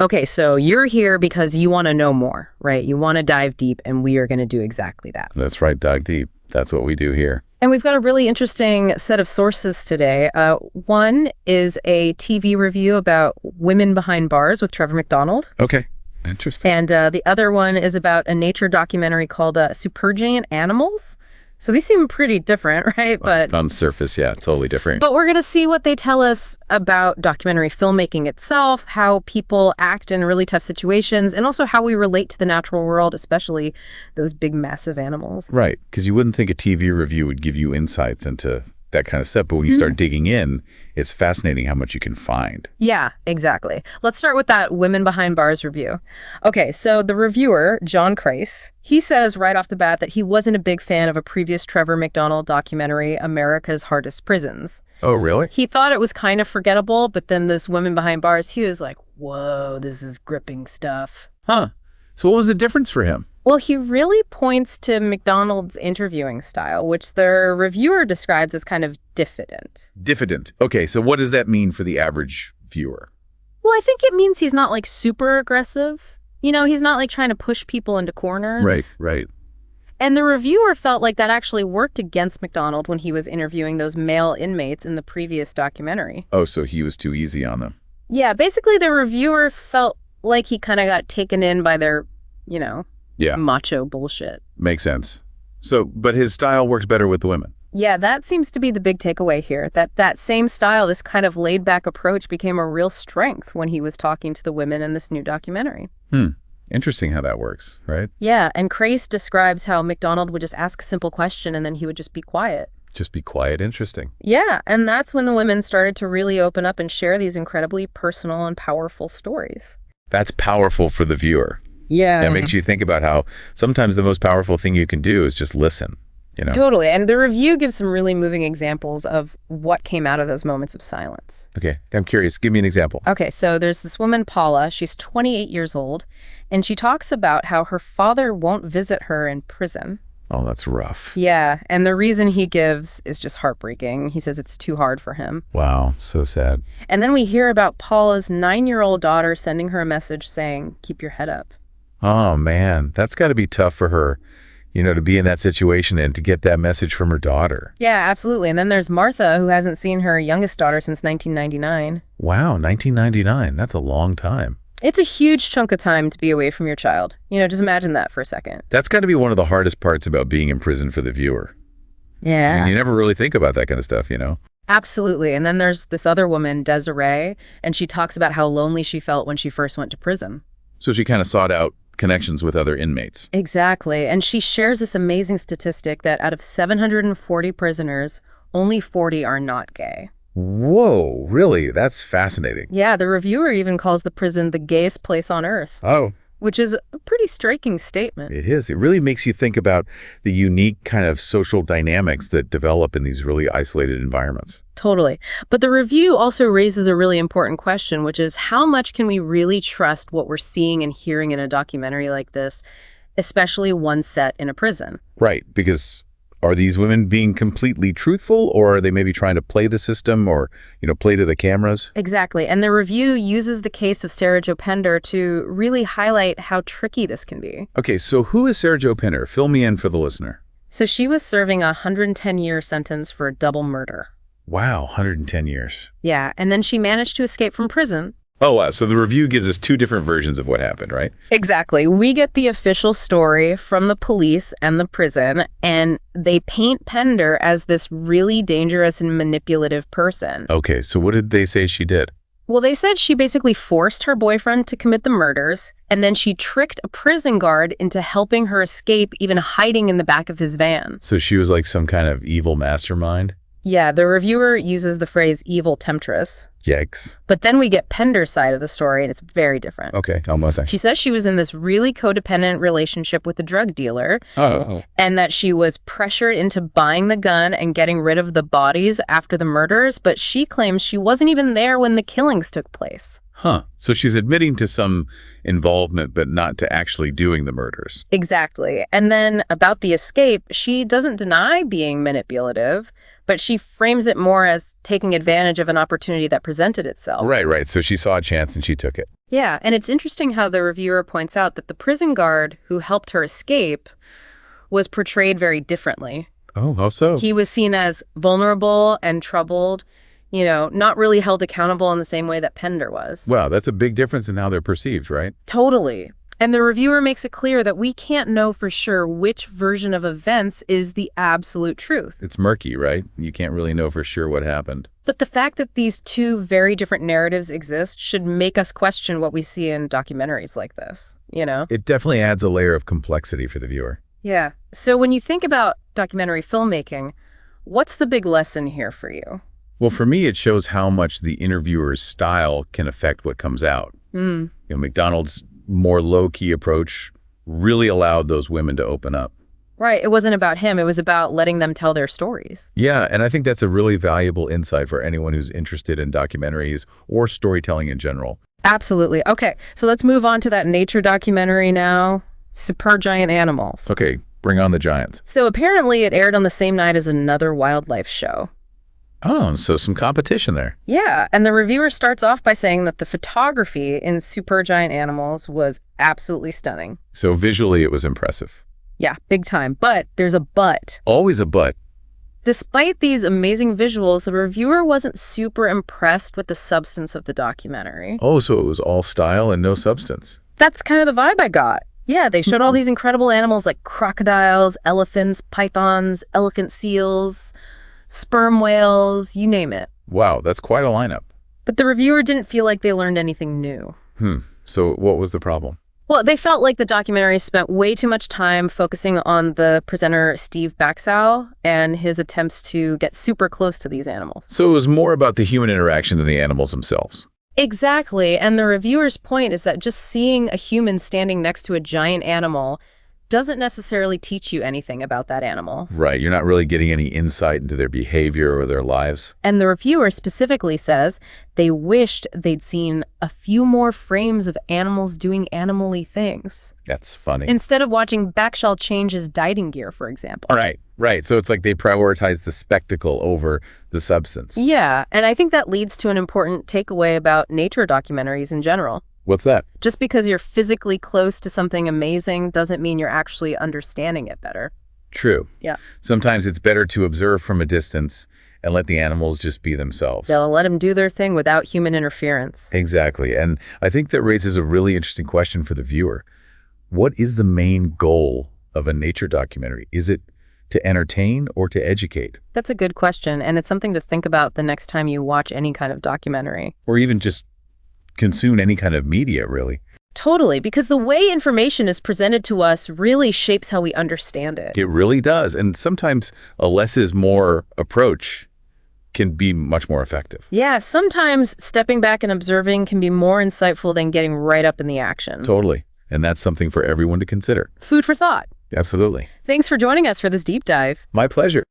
Okay, so you're here because you want to know more, right? You want to dive deep, and we are going to do exactly that. That's right, dive deep. That's what we do here. And we've got a really interesting set of sources today. One is a TV review about women behind bars with Trevor McDonald. Okay, interesting. And the other one is about a nature documentary called Supergiant Animals. So these seem pretty different, right? But on the surface, yeah, totally different. But we're going to see what they tell us about documentary filmmaking itself, how people act in really tough situations, and also how we relate to the natural world, especially those big, massive animals. Right, because you wouldn't think a TV review would give you insights into that kind of stuff, but when you start digging in, it's fascinating how much you can find. Yeah, exactly. Let's start with that Women Behind Bars review. Okay, so the reviewer, John Kreis, he says right off the bat that he wasn't a big fan of a previous Trevor McDonald documentary, America's Hardest Prisons. Oh, really? He thought it was kind of forgettable, but then this Women Behind Bars, he was like, whoa, this is gripping stuff. Huh. So what was the difference for him? Well, he really points to McDonald's interviewing style, which the reviewer describes as kind of diffident. Diffident. Okay, so what does that mean for the average viewer? Well, I think it means he's not like super aggressive. You know, he's not like trying to push people into corners. Right. And the reviewer felt like that actually worked against McDonald when he was interviewing those male inmates in the previous documentary. Oh, so he was too easy on them. Yeah, basically the reviewer felt like he kind of got taken in by their, macho bullshit. Makes sense. So, but his style works better with the women. Yeah, that seems to be the big takeaway here, that same style, this kind of laid-back approach became a real strength when he was talking to the women in this new documentary. Interesting how that works, right? Yeah, and Kreis describes how McDonald would just ask a simple question and then he would just be quiet. Just be quiet. Interesting. Yeah, and that's when the women started to really open up and share these incredibly personal and powerful stories. That's powerful for the viewer. Yeah. That makes you think about how sometimes the most powerful thing you can do is just listen, Totally. And the review gives some really moving examples of what came out of those moments of silence. Okay. I'm curious. Give me an example. Okay. So there's this woman, Paula. She's 28 years old, and she talks about how her father won't visit her in prison. Oh, that's rough. Yeah. And the reason he gives is just heartbreaking. He says it's too hard for him. Wow. So sad. And then we hear about Paula's 9-year-old daughter sending her a message saying, keep your head up. Oh, man. That's got to be tough for her, to be in that situation and to get that message from her daughter. Yeah, absolutely. And then there's Martha, who hasn't seen her youngest daughter since 1999. Wow, 1999. That's a long time. It's a huge chunk of time to be away from your child. Just imagine that for a second. That's got to be one of the hardest parts about being in prison for the viewer. Yeah. And you never really think about that kind of stuff, Absolutely. And then there's this other woman, Desiree, and she talks about how lonely she felt when she first went to prison. So she kind of sought out connections with other inmates. Exactly. And she shares this amazing statistic that out of 740 prisoners, only 40 are not gay. Whoa, really? That's fascinating. Yeah, the reviewer even calls the prison the gayest place on earth. Oh. Which is a pretty striking statement. It is. It really makes you think about the unique kind of social dynamics that develop in these really isolated environments. Totally. But the review also raises a really important question, which is how much can we really trust what we're seeing and hearing in a documentary like this, especially one set in a prison? Right, because are these women being completely truthful, or are they maybe trying to play the system or, play to the cameras? Exactly. And the review uses the case of Sarah Jo Pender to really highlight how tricky this can be. Okay, so who is Sarah Jo Pender? Fill me in for the listener. So she was serving a 110-year sentence for a double murder. Wow, 110 years. Yeah, and then she managed to escape from prison. Oh, wow. So the review gives us two different versions of what happened, right? Exactly. We get the official story from the police and the prison, and they paint Pender as this really dangerous and manipulative person. Okay, so what did they say she did? Well, they said she basically forced her boyfriend to commit the murders, and then she tricked a prison guard into helping her escape, even hiding in the back of his van. So she was like some kind of evil mastermind? Yeah, the reviewer uses the phrase evil temptress. Yikes. But then we get Pender's side of the story, and it's very different. Okay, almost actually. She says she was in this really codependent relationship with a drug dealer, Oh. and that she was pressured into buying the gun and getting rid of the bodies after the murders, but she claims she wasn't even there when the killings took place. Huh. So she's admitting to some involvement, but not to actually doing the murders. Exactly. And then about the escape, she doesn't deny being manipulative, but she frames it more as taking advantage of an opportunity that presented itself. Right. So she saw a chance and she took it. Yeah, and it's interesting how the reviewer points out that the prison guard who helped her escape was portrayed very differently. Oh, how so? He was seen as vulnerable and troubled, not really held accountable in the same way that Pender was. Wow, that's a big difference in how they're perceived, right? Totally. And the reviewer makes it clear that we can't know for sure which version of events is the absolute truth. It's murky, right? You can't really know for sure what happened. But the fact that these two very different narratives exist should make us question what we see in documentaries like this, It definitely adds a layer of complexity for the viewer. Yeah. So when you think about documentary filmmaking, what's the big lesson here for you? Well, for me, it shows how much the interviewer's style can affect what comes out. McDonald's more low-key approach really allowed those women to open up. Right. It wasn't about him. It was about letting them tell their stories. Yeah, and I think that's a really valuable insight for anyone who's interested in documentaries or storytelling in general. Absolutely. Okay, so let's move on to that nature documentary now, Supergiant Animals. Okay, bring on the giants. So apparently it aired on the same night as another wildlife show. Oh, so some competition there. Yeah, and the reviewer starts off by saying that the photography in Supergiant Animals was absolutely stunning. So visually it was impressive. Yeah, big time. But there's a but. Always a but. Despite these amazing visuals, the reviewer wasn't super impressed with the substance of the documentary. Oh, so it was all style and no substance. That's kind of the vibe I got. Yeah, they showed all these incredible animals like crocodiles, elephants, pythons, elegant seals, sperm whales, you name it. Wow, that's quite a lineup. But the reviewer didn't feel like they learned anything new. So what was the problem? Well, they felt like the documentary spent way too much time focusing on the presenter Steve Baxow and his attempts to get super close to these animals. So it was more about the human interaction than the animals themselves. Exactly, and the reviewer's point is that just seeing a human standing next to a giant animal doesn't necessarily teach you anything about that animal. Right, you're not really getting any insight into their behavior or their lives. And the reviewer specifically says they wished they'd seen a few more frames of animals doing animal-y things. That's funny. Instead of watching Baxow change his dieting gear, for example. Right. So it's like they prioritize the spectacle over the substance. Yeah, and I think that leads to an important takeaway about nature documentaries in general. What's that? Just because you're physically close to something amazing doesn't mean you're actually understanding it better. True. Yeah. Sometimes it's better to observe from a distance and let the animals just be themselves. They'll let them do their thing without human interference. Exactly. And I think that raises a really interesting question for the viewer. What is the main goal of a nature documentary? Is it to entertain or to educate? That's a good question, and it's something to think about the next time you watch any kind of documentary. Or even just consume any kind of media, really. Totally, because the way information is presented to us really shapes how we understand it. It really does. And sometimes a less is more approach can be much more effective. Yeah, sometimes stepping back and observing can be more insightful than getting right up in the action. Totally. And that's something for everyone to consider. Food for thought. Absolutely. Thanks for joining us for this deep dive. My pleasure.